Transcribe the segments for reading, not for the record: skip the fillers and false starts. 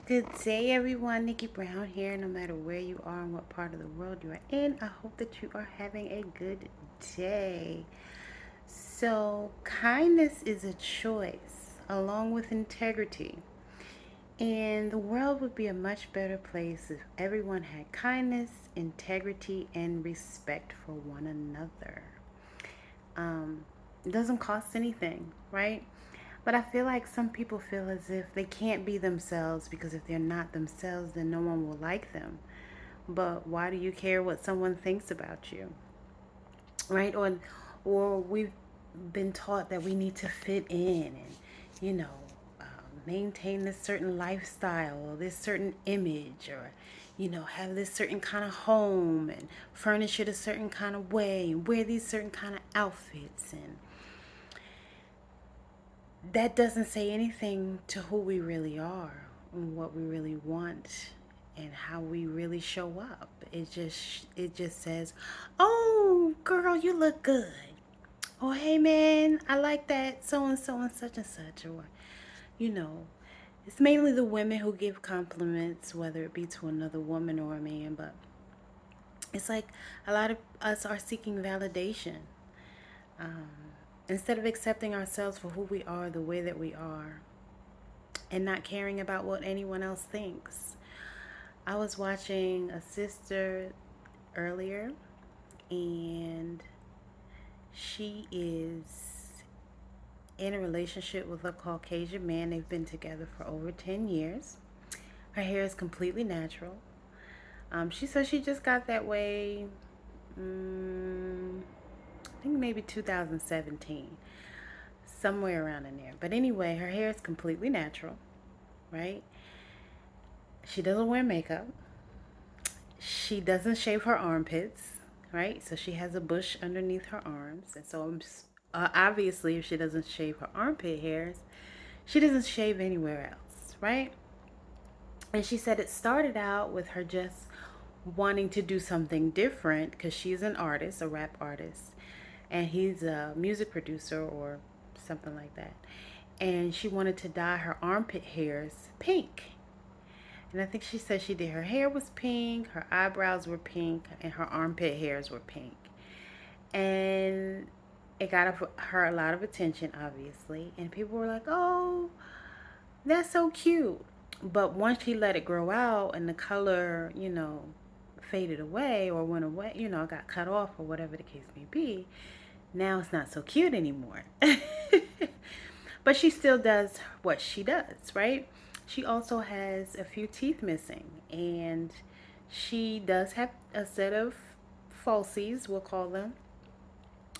Good day, everyone. Nikki Brown here. No matter where you are and what part of the world you are in, I hope that you are having a good day. So, kindness is a choice along with integrity. And the world would be a much better place if everyone had kindness, integrity, and respect for one another. Um, it doesn't cost anything, right? But I feel like some people feel as if they can't be themselves because if they're not themselves, then no one will like them. But why do you care what someone thinks about you, right? Or we've been taught that we need to fit in and, you know, maintain this certain lifestyle or this certain image or, have this certain kind of home and furnish it a certain kind of way and wear these certain kind of outfits and that doesn't say anything to who we really are and what we really want and how we really show up. It just says, "Oh, girl, you look good." "Oh, hey man, I like that so and such and such." Or, you know, it's mainly the women who give compliments, whether it be to another woman or a man, but it's like a lot of us are seeking validation. Um, Instead of accepting ourselves for who we are, the way that we are, and not caring about what anyone else thinks. I was watching a sister earlier, and she is in a relationship with a Caucasian man. They've been together for over 10 years. Her hair is completely natural. She says she just got that way, I think maybe 2017, somewhere around in there. But anyway, her hair is completely natural, right? She doesn't wear makeup. She doesn't shave her armpits, right? So she has a bush underneath her arms. And so obviously, if she doesn't shave her armpit hairs, she doesn't shave anywhere else, right? And she said it started out with her just wanting to do something different because she's an artist, a rap artist, and he's a music producer or something like that. And she wanted to dye her armpit hairs pink. And I think she said she did her hair was pink, her eyebrows were pink, and her armpit hairs were pink. And it got her a lot of attention, obviously. And people were like, "Oh, that's so cute." But once she let it grow out and the color, faded away or went away, got cut off or whatever the case may be, now it's not so cute anymore. But she still does what she does, right? She also has a few teeth missing, and she does have a set of falsies, we'll call them,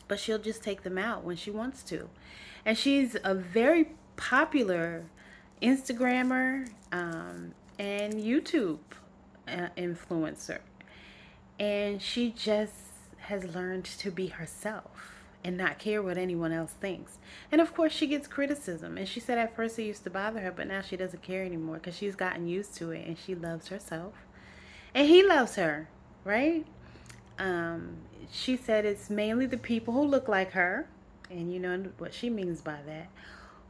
but she'll just take them out when she wants to. And she's a very popular Instagrammer and YouTube influencer. And she just has learned to be herself and not care what anyone else thinks. And of course, she gets criticism. And she said at first it used to bother her, but now she doesn't care anymore because she's gotten used to it and she loves herself. And he loves her, right? Um, she said it's mainly the people who look like her, and you know what she means by that,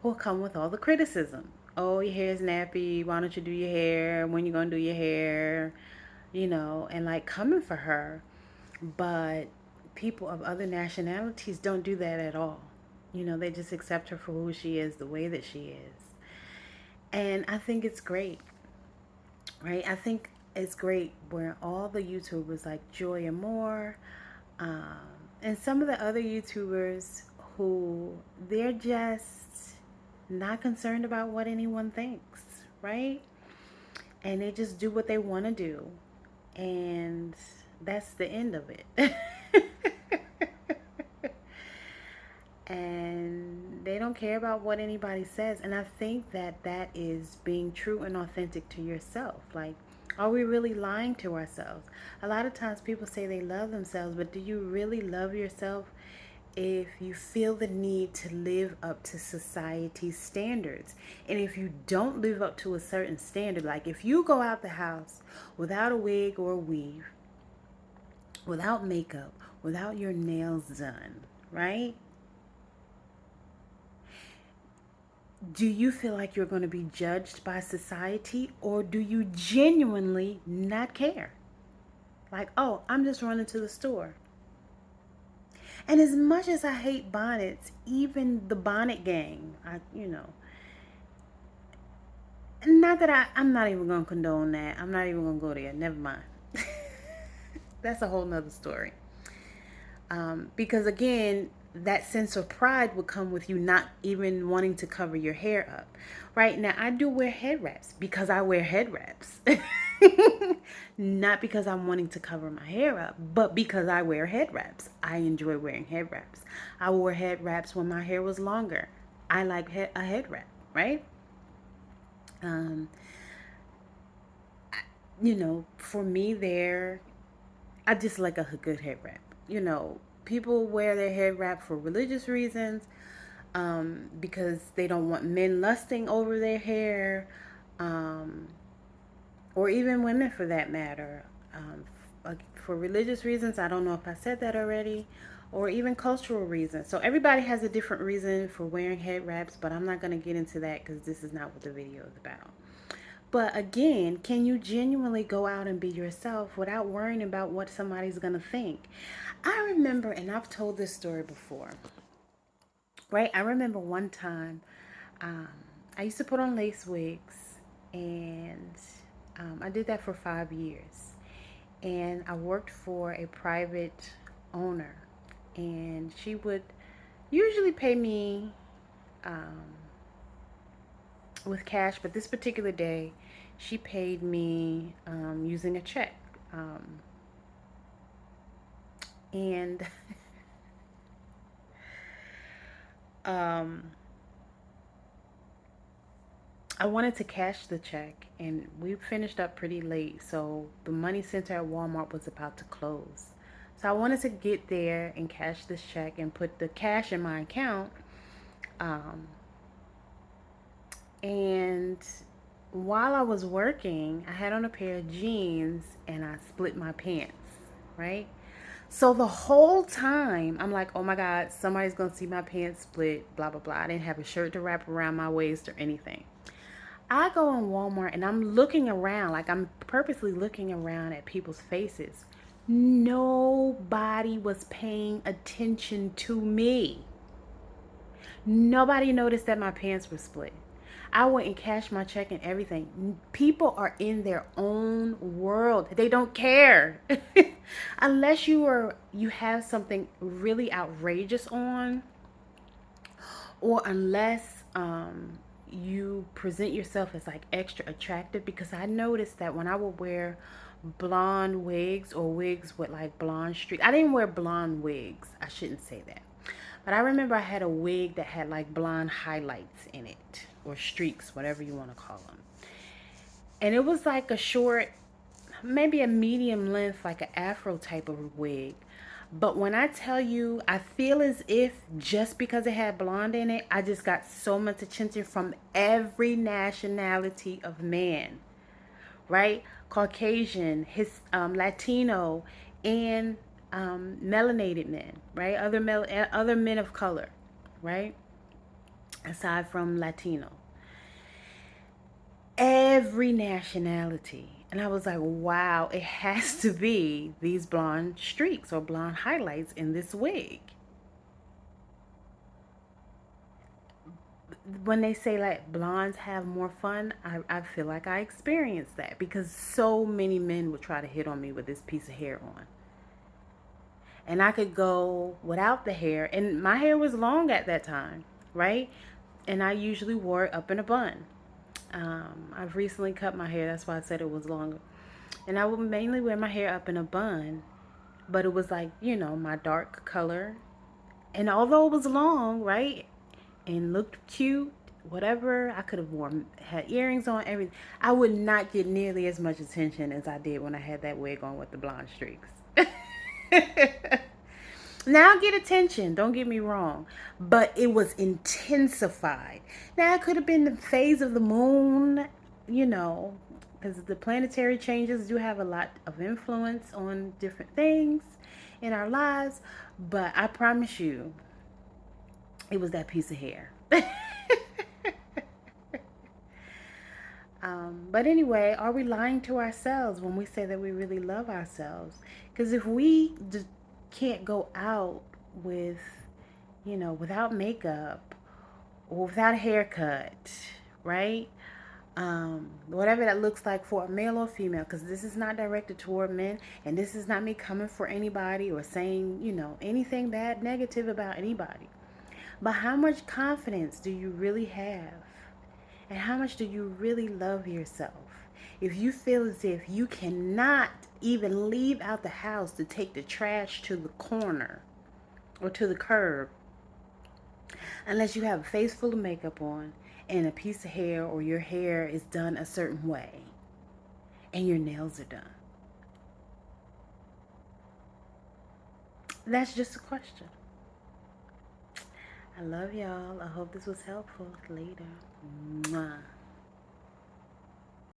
who'll come with all the criticism. "Oh, your hair's nappy. Why don't you do your hair? When you gonna do your hair?" And like coming for her. But people of other nationalities don't do that at all. They just accept her for who she is, the way that she is. And I think it's great, right? I think it's great where all the YouTubers like Joy and More, um, and some of the other YouTubers who they're just not concerned about what anyone thinks, right? And they just do what they want to do. And that's the end of it. And they don't care about what anybody says. And I think that that is being true and authentic to yourself. Like, are we really lying to ourselves? A lot of times people say they love themselves, but do you really love yourself if you feel the need to live up to society's standards? And if you don't live up to a certain standard, like if you go out the house without a wig or a weave, without makeup, without your nails done, right? Do you feel like you're going to be judged by society, or do you genuinely not care? Like, oh, I'm just running to the store. And as much as I hate bonnets, even the bonnet gang, not that I'm not even going to condone that. I'm not even going to go there. Never mind. That's a whole nother story. Because again, that sense of pride would come with you not even wanting to cover your hair up. Right now, I do wear head wraps because I wear head wraps. Not because I'm wanting to cover my hair up, but because I wear head wraps. I enjoy wearing head wraps. I wore head wraps when my hair was longer. I like a head wrap, right? Um, for me, I just like a good head wrap. People wear their head wrap for religious reasons, because they don't want men lusting over their hair, um, or even women for that matter. For religious reasons, I don't know if I said that already, or even cultural reasons. So everybody has a different reason for wearing head wraps, but I'm not going to get into that because this is not what the video is about. But again, can you genuinely go out and be yourself without worrying about what somebody's going to think? I remember, and I've told this story before, right? I remember one time, um, I used to put on lace wigs, and I did that for 5 years. And I worked for a private owner, and she would usually pay me um, with cash, but this particular day, she paid me using a check. And um, I wanted to cash the check, and we finished up pretty late, so the money center at Walmart was about to close. So I wanted to get there and cash this check and put the cash in my account. Um, and while I was working, I had on a pair of jeans and I split my pants, right? So the whole time, I'm like, oh my God, somebody's going to see my pants split, blah, blah, blah. I didn't have a shirt to wrap around my waist or anything. I go in Walmart and I'm looking around, like I'm purposely looking around at people's faces. Nobody was paying attention to me. Nobody noticed that my pants were split. I went and cashed my check and everything. People are in their own world. They don't care. Unless you have something really outrageous on, or unless you present yourself as like extra attractive. Because I noticed that when I would wear blonde wigs or wigs with like blonde streaks, I didn't wear blonde wigs, I shouldn't say that, but I remember I had a wig that had like blonde highlights in it, or streaks, whatever you want to call them. And it was like a short, maybe a medium length, like an afro type of wig. But when I tell you, I feel as if just because it had blonde in it, I just got so much attention from every nationality of man, right? Caucasian, Latino, and melanated men, right? Other men of color, right? Aside from Latino, every nationality. And I was like, wow, it has to be these blonde streaks or blonde highlights in this wig. When they say like blondes have more fun, I feel like I experienced that, because so many men would try to hit on me with this piece of hair on. And I could go without the hair, and my hair was long at that time, right? And I usually wore it up in a bun. I've recently cut my hair, that's why I said it was longer. And I would mainly wear my hair up in a bun, but it was like, my dark color. And although it was long, right, and looked cute, whatever, I could have had earrings on, everything, I would not get nearly as much attention as I did when I had that wig on with the blonde streaks. Now I get attention, don't get me wrong, but it was intensified. Now it could have been the phase of the moon, because the planetary changes do have a lot of influence on different things in our lives, but I promise you, it was that piece of hair. But anyway, are we lying to ourselves when we say that we really love ourselves? Because if we can't go out with, without makeup or without a haircut, right? Whatever that looks like for a male or female, because this is not directed toward men, and this is not me coming for anybody or saying, anything bad, negative about anybody. But how much confidence do you really have? And how much do you really love yourself? If you feel as if you cannot even leave out the house to take the trash to the corner or to the curb unless you have a face full of makeup on and a piece of hair, or your hair is done a certain way and your nails are done. That's just a question. I love y'all. I hope this was helpful. Later. Mwah.